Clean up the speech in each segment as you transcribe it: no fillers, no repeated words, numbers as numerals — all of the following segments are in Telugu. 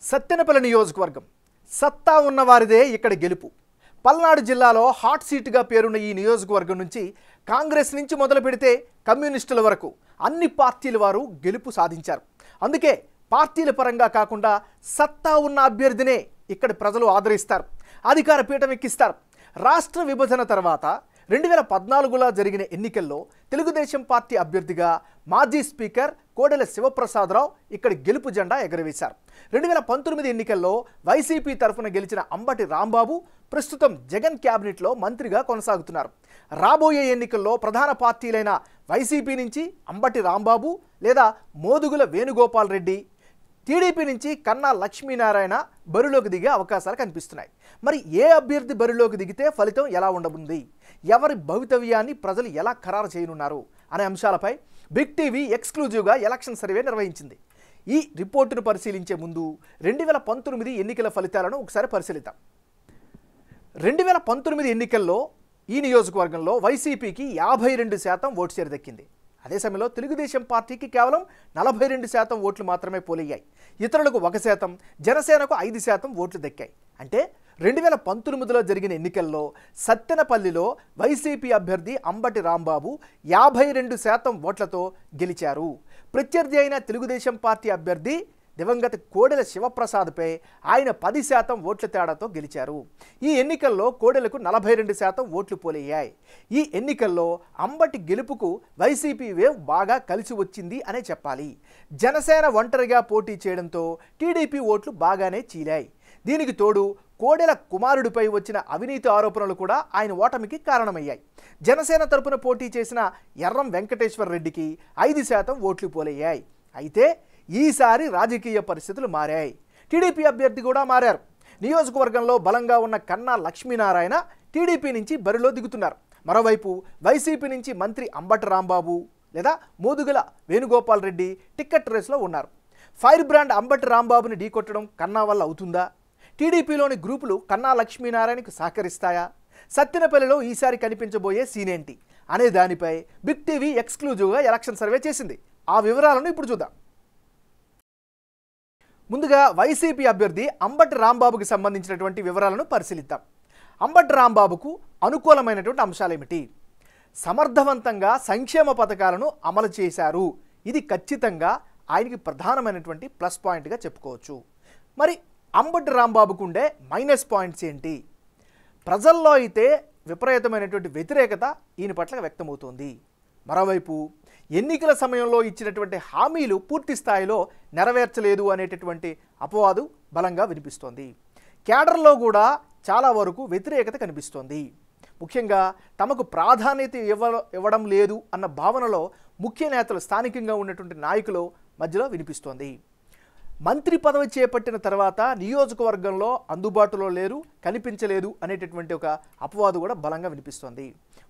సత్తెనపల్లి నియోజకవర్గం సత్తా ఉన్నవారిదే ఇక్కడ గెలుపు. పల్నాడు జిల్లాలో హాట్ సీటుగా పేరున్న ఈ నియోజకవర్గం నుంచి కాంగ్రెస్ నుంచి మొదలు పెడితే కమ్యూనిస్టుల వరకు అన్ని పార్టీల వారు గెలుపు సాధించారు. అందుకే పార్టీల పరంగా కాకుండా సత్తా ఉన్న అభ్యర్థినే ఇక్కడ ప్రజలు ఆదరిస్తారు, అధికార పీఠం ఎక్కిస్తారు. రాష్ట్ర విభజన తర్వాత 2014లో జరిగిన ఎన్నికల్లో తెలుగుదేశం పార్టీ అభ్యర్థిగా మాజీ స్పీకర్ కోడెల శివప్రసాదరావు ఇక్కడ గెలుపు జెండా ఎగరవేశారు. 2019 ఎన్నికల్లో వైసీపీ తరఫున గెలిచిన అంబటి రాంబాబు ప్రస్తుతం జగన్ క్యాబినెట్లో మంత్రిగా కొనసాగుతున్నారు. రాబోయే ఎన్నికల్లో ప్రధాన పార్టీలైన వైసీపీ నుంచి అంబటి రాంబాబు లేదా మోదుగుల వేణుగోపాల్ రెడ్డి, టీడీపీ నుంచి కన్నా లక్ష్మీనారాయణ బరిలోకి దిగే అవకాశాలు కనిపిస్తున్నాయి. మరి ఏ అభ్యర్థి బరిలోకి దిగితే ఫలితం ఎలా ఉండబోతుంది, ఎవరి భవితవ్యాన్ని ప్రజలు ఎలా ఖరారు చేయనున్నారు అనే అంశాలపై బిగ్ టీవీ ఎక్స్క్లూజివ్గా ఎలక్షన్ సర్వే నిర్వహించింది. ఈ రిపోర్టును పరిశీలించే ముందు 2019 ఎన్నికల ఫలితాలను ఒకసారి పరిశీలిద్దాం. 2019 ఎన్నికల్లో ఈ నియోజకవర్గంలో వైసీపీకి 52% ఓటు షేర్ దక్కింది. అదే సమయంలో తెలుగుదేశం పార్టీకి కేవలం 42% ఓట్లు మాత్రమే పోలయ్యాయి. ఇతరులకు 1%, జనసేనకు 5% ఓట్లు దక్కాయి. అంటే 2019లో జరిగిన ఎన్నికల్లో సత్తెనపల్లిలో వైసీపీ అభ్యర్థి అంబటి రాంబాబు 52% ఓట్లతో గెలిచారు. ప్రత్యర్థి అయిన తెలుగుదేశం పార్టీ అభ్యర్థి దివంగత కోడెల శివప్రసాద్పై ఆయన 10% ఓట్ల తేడాతో గెలిచారు. ఈ ఎన్నికల్లో కోడెలకు 42% ఓట్లు పోలయ్యాయి. ఈ ఎన్నికల్లో అంబటి గెలుపుకు వైసీపీ వేవ్ బాగా కలిసి వచ్చింది అనే చెప్పాలి. జనసేన ఒంటరిగా పోటీ చేయడంతో టీడీపీ ఓట్లు బాగానే చీలాయి. దీనికి తోడు కోడెల కుమారుడిపై వచ్చిన అవినీతి ఆరోపణలు కూడా ఆయన ఓటమికి కారణమయ్యాయి. జనసేన తరపున పోటీ చేసిన ఎర్రం వెంకటేశ్వర రెడ్డికి 5% ఓట్లు పోలయ్యాయి. అయితే ఈసారి రాజకీయ పరిస్థితులు మారాయి. టీడీపీ అభ్యర్థి కూడా మారారు. నియోజకవర్గంలో బలంగా ఉన్న కన్నా లక్ష్మీనారాయణ టీడీపీ నుంచి బరిలో దిగుతున్నారు. మరోవైపు వైసీపీ నుంచి మంత్రి అంబటి రాంబాబు లేదా మోదుగుల వేణుగోపాల్ రెడ్డి టిక్కెట్ రేసులో ఉన్నారు. ఫైర్ బ్రాండ్ అంబటి రాంబాబుని ఢీకొట్టడం కన్నా వల్ల అవుతుందా? టీడీపీలోని గ్రూపులు కన్నా లక్ష్మీనారాయణకు సహకరిస్తాయా? సత్తెనపల్లిలో ఈసారి కనిపించబోయే సీన్ ఏంటి అనే దానిపై బిగ్ టీవీ ఎక్స్క్లూజివ్గా ఎలక్షన్ సర్వే చేసింది. ఆ వివరాలను ఇప్పుడు చూద్దాం. ముందుగా వైసీపీ అభ్యర్థి అంబటి రాంబాబుకి సంబంధించినటువంటి వివరాలను పరిశీలిద్దాం. అంబటి రాంబాబుకు అనుకూలమైనటువంటి అంశాలేమిటి? సమర్థవంతంగా సంక్షేమ పథకాలను అమలు చేశారు. ఇది ఖచ్చితంగా ఆయనకి ప్రధానమైనటువంటి ప్లస్ పాయింట్గా చెప్పుకోవచ్చు. మరి అంబటి రాంబాబుకు ఉండే మైనస్ పాయింట్స్ ఏంటి? ప్రజల్లో అయితే విపరీతమైనటువంటి వ్యతిరేకత ఈయన పట్ల వ్యక్తమవుతోంది. మరోవైపు ఎన్నికల సమయంలో ఇచ్చినటువంటి హామీలు పూర్తి స్థాయిలో నెరవేర్చలేదు అనేటటువంటి అపవాదు బలంగా వినిపిస్తోంది. కేడర్లో కూడా చాలా వరకు వ్యతిరేకత కనిపిస్తోంది. ముఖ్యంగా తమకు ప్రాధాన్యత ఇవ్వడం లేదు అన్న భావనలో ముఖ్య నేతలు, స్థానికంగా ఉన్నటువంటి నాయకులు మధ్యలో వినిపిస్తోంది. మంత్రి పదవి చేపట్టిన తర్వాత నియోజకవర్గంలో అందుబాటులో లేరు, కనిపించలేదు అనేటటువంటి ఒక అపవాదు కూడా బలంగా వినిపిస్తోంది.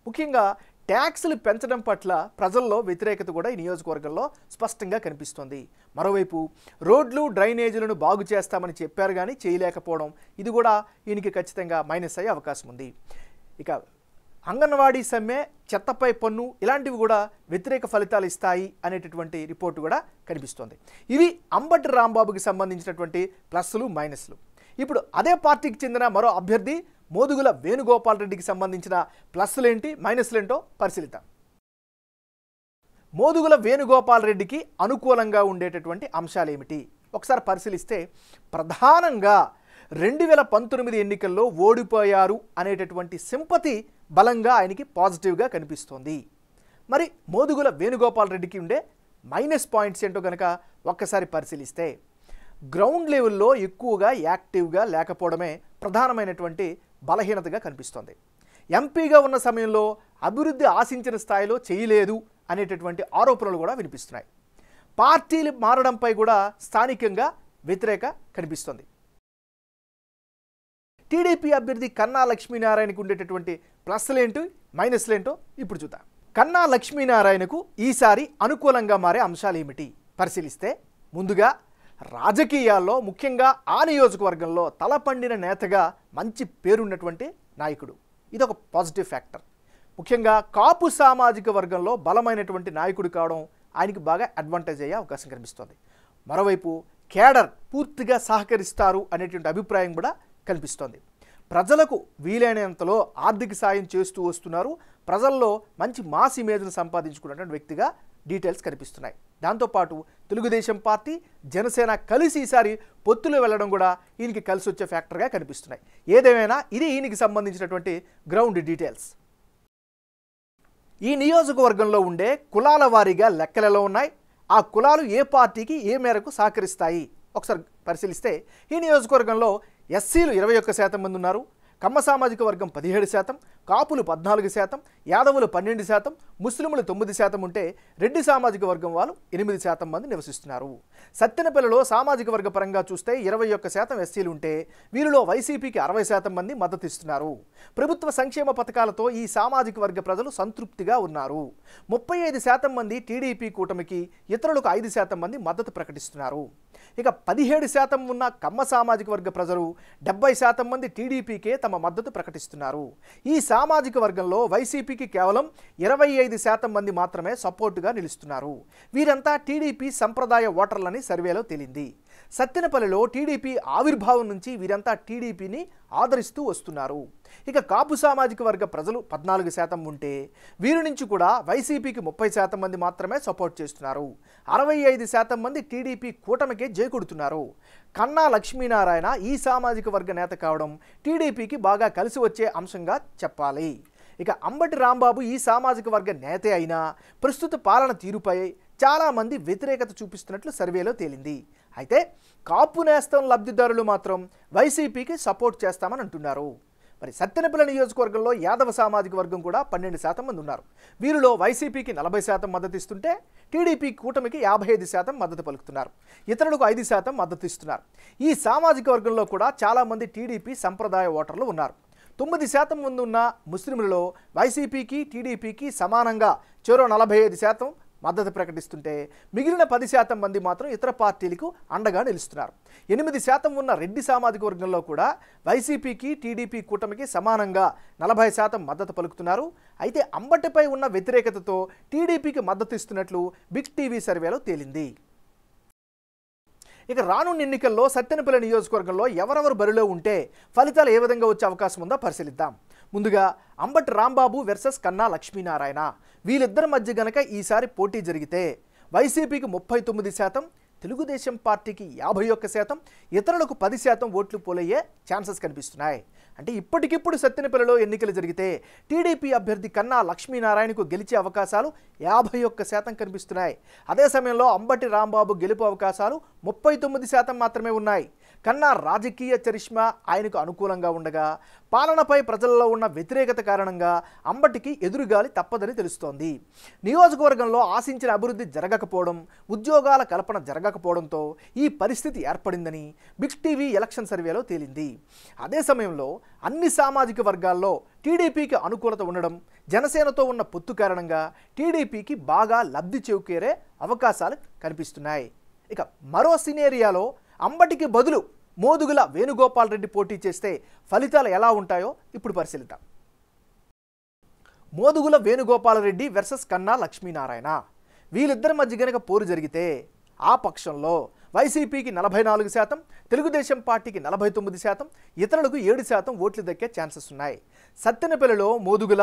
ముఖ్యంగా ట్యాక్సులు పెంచడం పట్ల ప్రజల్లో వ్యతిరేకత కూడా ఈ నియోజకవర్గంలో స్పష్టంగా కనిపిస్తోంది. మరోవైపు రోడ్లు, డ్రైనేజీలను బాగు చేస్తామని చెప్పారు కానీ చేయలేకపోవడం, ఇది కూడా ఈయనకి ఖచ్చితంగా మైనస్ అయ్యే అవకాశం ఉంది. ఇక అంగన్వాడీ సమ్మె, చెత్తపై పన్ను ఇలాంటివి కూడా వ్యతిరేక ఫలితాలు ఇస్తాయి అనేటటువంటి రిపోర్టు కూడా కనిపిస్తోంది. ఇవి అంబటి రాంబాబుకి సంబంధించినటువంటి ప్లస్లు, మైనస్లు. ఇప్పుడు అదే పార్టీకి చెందిన మరో అభ్యర్థి మోదుగుల వేణుగోపాల్ రెడ్డికి సంబంధించిన ప్లస్లేంటి, మైనస్లేంటో పరిశీలిద్దాం. మోదుగుల వేణుగోపాల్ రెడ్డికి అనుకూలంగా ఉండేటటువంటి అంశాలేమిటి ఒకసారి పరిశీలిస్తే, ప్రధానంగా 2019 ఎన్నికల్లో ఓడిపోయారు అనేటటువంటి సింపతి బలంగా ఆయనకి పాజిటివ్గా కనిపిస్తోంది. మరి మోదుగుల వేణుగోపాల్ రెడ్డికి ఉండే మైనస్ పాయింట్స్ ఏంటో కనుక ఒక్కసారి పరిశీలిస్తే, గ్రౌండ్ లెవెల్లో ఎక్కువగా యాక్టివ్గా లేకపోవడమే ప్రధానమైనటువంటి బలహీనతగా కనిపిస్తోంది. ఎంపీగా ఉన్న సమయంలో అభివృద్ధి ఆశించిన స్థాయిలో చేయలేదు అనేటటువంటి ఆరోపణలు కూడా వినిపిస్తున్నాయి. పార్టీలు మారడంపై కూడా స్థానికంగా వ్యతిరేక కనిపిస్తోంది. టీడీపీ అభ్యర్థి కన్నా లక్ష్మీనారాయణకు ఉండేటటువంటి ప్లస్లేంటో, మైనస్లేంటో ఇప్పుడు చూద్దాం. కన్నా లక్ష్మీనారాయణకు ఈసారి అనుకూలంగా మారే అంశాలు ఏమిటి పరిశీలిస్తే, ముందుగా రాజకీయాల్లో ముఖ్యంగా ఆ నియోజకవర్గంలో తలపండిన నేతగా మంచి పేరున్నటువంటి నాయకుడు. ఇదొక పాజిటివ్ ఫ్యాక్టర్. ముఖ్యంగా కాపు సామాజిక వర్గంలో బలమైనటువంటి నాయకుడు కావడం ఆయనకి బాగా అడ్వాంటేజ్ అయ్యే అవకాశం కనిపిస్తోంది. మరోవైపు కేడర్ పూర్తిగా సహకరిస్తారు అనేటువంటి అభిప్రాయం కూడా కనిపిస్తోంది. ప్రజలకు వీలైనంతలో ఆర్థిక సాయం చేస్తూ వస్తున్నారు. ప్రజల్లో మంచి మాస్ ఇమేజ్ను సంపాదించుకున్నటువంటి వ్యక్తిగా డీటెయిల్స్ కనిపిస్తున్నాయి. దాంతోపాటు తెలుగుదేశం పార్టీ, జనసేన కలిసి ఈసారి పొత్తులు వెళ్ళడం కూడా ఈయనకి కలిసి వచ్చే ఫ్యాక్టర్గా కనిపిస్తున్నాయి. ఏదేమైనా ఇది ఈయనకి సంబంధించినటువంటి గ్రౌండ్ డీటెయిల్స్. ఈ నియోజకవర్గంలో ఉండే కులాల వారీగా లెక్కలు ఎలా ఉన్నాయి, ఆ కులాలు ఏ పార్టీకి ఏ మేరకు సహకరిస్తాయి ఒకసారి పరిశీలిస్తే ఈ నియోజకవర్గంలో ఎస్సీలు 21% మంది ఉన్నారు, కమ్మ సామాజిక వర్గం 17%, కాపులు 14%, యాదవులు 12%, ముస్లింలు 9% ఉంటే రెడ్డి సామాజిక వర్గం వాళ్ళు 8% మంది నివసిస్తున్నారు. సత్తెనపల్లిలో సామాజిక వర్గ పరంగా చూస్తే 21% ఎస్సీలు ఉంటే వీరిలో వైసీపీకి 60% మంది మద్దతు ఇస్తున్నారు. ప్రభుత్వ సంక్షేమ పథకాలతో ఈ సామాజిక వర్గ ప్రజలు సంతృప్తిగా ఉన్నారు. 35% మంది టీడీపీ కూటమికి, ఇతరులకు 5% మంది మద్దతు ప్రకటిస్తున్నారు. ఇక 17% ఉన్న కమ్మ సామాజిక వర్గ ప్రజలు 70% మంది టీడీపీకే తమ మద్దతు ప్రకటిస్తున్నారు. ఈ సామాజిక వర్గంలో వైసీపీకి కేవలం 25% మంది మాత్రమే సపోర్టుగా నిలుస్తున్నారు. వీరంతా టీడీపీ సంప్రదాయ ఓటర్లని సర్వేలో తేలింది. సత్తెనపల్లిలో టీడీపీ ఆవిర్భావం నుంచి వీరంతా టీడీపీని ఆదరిస్తూ వస్తున్నారు. ఇక కాపు సామాజిక వర్గ ప్రజలు 14% ఉంటే వీరి నుంచి కూడా వైసీపీకి 30% మంది మాత్రమే సపోర్ట్ చేస్తున్నారు. 65% మంది టీడీపీ కూటమికే జైకొడుతున్నారు. కన్నా లక్ష్మీనారాయణ ఈ సామాజిక వర్గ నేత కావడం టీడీపీకి బాగా కలిసి వచ్చే అంశంగా చెప్పాలి. ఇక అంబటి రాంబాబు ఈ సామాజిక వర్గ నేతే అయినా ప్రస్తుత పాలన తీరుపై చాలామంది వ్యతిరేకత చూపిస్తున్నట్లు సర్వేలో తేలింది. అయితే కాపు నేస్తం లబ్ధిదారులు మాత్రం వైసీపీకి సపోర్ట్ చేస్తామని అంటున్నారు. మరి సత్తెనపల్లి నియోజకవర్గంలో యాదవ సామాజిక వర్గం కూడా 12% మంది ఉన్నారు. వీరిలో వైసీపీకి 40% మద్దతు ఇస్తుంటే టీడీపీ కూటమికి 55% మద్దతు పలుకుతున్నారు. ఇతరులకు 5% మద్దతు ఇస్తున్నారు. ఈ సామాజిక వర్గంలో కూడా చాలామంది టీడీపీ సంప్రదాయ ఓటర్లు ఉన్నారు. 9% మంది ఉన్న ముస్లింలలో వైసీపీకి, టీడీపీకి సమానంగా చెరో 45% మద్దతు ప్రకటిస్తుంటే మిగిలిన 10% మంది మాత్రం ఇతర పార్టీలకు అండగా నిలుస్తున్నారు. 8% ఉన్న రెడ్డి సామాజిక వర్గంలో కూడా వైసీపీకి, టీడీపీ కూటమికి సమానంగా 40% మద్దతు పలుకుతున్నారు. అయితే అంబటిపై ఉన్న వ్యతిరేకతతో టీడీపీకి మద్దతు ఇస్తున్నట్లు బిగ్ టీవీ సర్వేలో తేలింది. ఇక రానున్న ఎన్నికల్లో సత్తెనపల్లి నియోజకవర్గంలో ఎవరెవరు బరిలో ఉంటే ఫలితాలు ఏ విధంగా వచ్చే అవకాశం ఉందో పరిశీలిద్దాం. ముందుగా అంబటి రాంబాబు వర్సెస్ కన్నా లక్ష్మీనారాయణ, వీళ్ళిద్దరి మధ్య గనక ఈసారి పోటీ జరిగితే వైసీపీకి 39%, తెలుగుదేశం పార్టీకి 51%, ఇతరులకు 10% ఓట్లు పోలయ్యే ఛాన్సెస్ కనిపిస్తున్నాయి. అంటే ఇప్పటికిప్పుడు సత్తెనపల్లిలో ఎన్నికలు జరిగితే టీడీపీ అభ్యర్థి కన్నా లక్ష్మీనారాయణకు గెలిచే అవకాశాలు 51% కనిపిస్తున్నాయి. అదే సమయంలో అంబటి రాంబాబు గెలుపు అవకాశాలు 39% మాత్రమే ఉన్నాయి. కన్నా రాజకీయ చరిష్మా ఆయనకు అనుకూలంగా ఉండగా పాలనపై ప్రజల్లో ఉన్న వ్యతిరేకత కారణంగా అంబటికి ఎదురుగాలి తప్పదని తెలుస్తోంది. నియోజకవర్గంలో ఆశించిన అభివృద్ధి జరగకపోవడం, ఉద్యోగాల కల్పన జరగకపోవడంతో ఈ పరిస్థితి ఏర్పడిందని బిగ్ టీవీ ఎలక్షన్ సర్వేలో తేలింది. అదే సమయంలో అన్ని సామాజిక వర్గాల్లో టీడీపీకి అనుకూలత ఉండడం, జనసేనతో ఉన్న పొత్తు కారణంగా టీడీపీకి బాగా లబ్ధి చేకూరే అవకాశాలు కనిపిస్తున్నాయి. ఇక మరో సినేరియాలో అంబటికి బదులు మోదుగుల వేణుగోపాల్ రెడ్డి పోటీ చేస్తే ఫలితాలు ఎలా ఉంటాయో ఇప్పుడు పరిశీలిద్దాం. మోదుగుల వేణుగోపాల్ రెడ్డి వర్సెస్ కన్నా లక్ష్మీనారాయణ, వీళ్ళిద్దరి మధ్య గనక పోరు జరిగితే ఆ పక్షంలో వైసీపీకి 44%, తెలుగుదేశం పార్టీకి 49%, ఇతరులకు 7% ఓట్లు దక్కే ఛాన్సెస్ ఉన్నాయి. సత్తెనపల్లిలో మోదుగుల,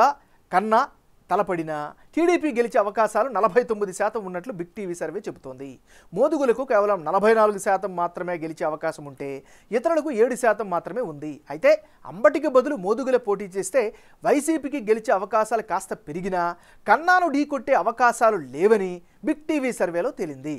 కన్నా తలపడిన టీడీపీ గెలిచే అవకాశాలు 49% ఉన్నట్లు బిగ్ టీవీ సర్వే చెబుతోంది. మోదుగులకు కేవలం 44% మాత్రమే గెలిచే అవకాశం ఉంటే ఇతరులకు 7% మాత్రమే ఉంది. అయితే అంబటికి బదులు మోదుగుల పోటీ చేస్తే వైసీపీకి గెలిచే అవకాశాలు కాస్త పెరిగినా కన్నాను ఢీకొట్టే అవకాశాలు లేవని బిగ్ టీవీ సర్వేలో తేలింది.